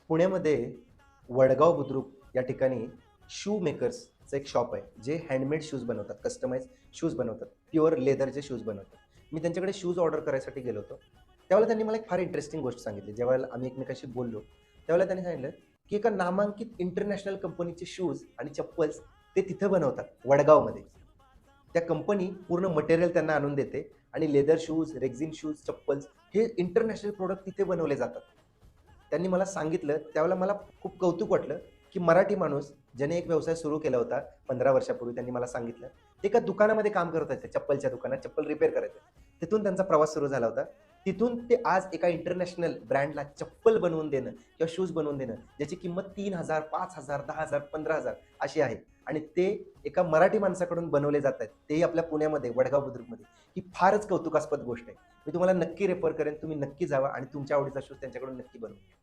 पुण्यामध्ये वडगाव बुद्रुक या ठिकाणी शू मेकर्सचं एक शॉप आहे, जे हँडमेड शूज बनवतात, कस्टमाइज शूज बनवतात, प्युअर लेदरचे शूज बनवतात. मी त्यांच्याकडे शूज ऑर्डर करायसाठी गेलो होतो. त्यावेळेला त्यांनी मला एक फार इंटरेस्टिंग गोष्ट सांगितली. ज्यावेळेला आम्ही एकमेकांशी बोललो, त्यावेळेला त्यांनी सांगितलं, की एका नामांकित इंटरनॅशनल कंपनीचे शूज आणि चप्पल्स ते तिथे बनवतात वडगावमध्ये. त्या कंपनी पूर्ण मटेरियल त्यांना आणून देते आणि leather shoes, rexine shoes, chappals हे इंटरनॅशनल प्रॉडक्ट तिथे बनवले जातात. त्यांनी मला सांगितलं, त्यावेळेला मला खूप कौतुक वाटलं, की मराठी माणूस ज्याने एक व्यवसाय सुरू केला होता 15 वर्षापूर्वी त्यांनी मला सांगितलं. ते एका दुकानामध्ये काम करत होते, चप्पलच्या दुकानात चप्पल रिपेअर करायचे. तिथून त्यांचा प्रवास सुरू झाला होता. तिथून ते आज एका इंटरनॅशनल ब्रँडला चप्पल बनवून देणं किंवा शूज बनवून देणं, ज्याची किंमत 3,000, 5,000, 10,000, 15,000 अशी आहे आणि ते एका मराठी माणसाकडून बनवले जात आहेत. तेही आपल्या पुण्यामध्ये, वडगाव बुद्रुकमध्ये. ही फारच कौतुकास्पद गोष्ट आहे. मी तुम्हाला नक्की रेफर करेन. तुम्ही नक्की जावा आणि तुमच्या आवडीचा शूज त्यांच्याकडून नक्की बनवा.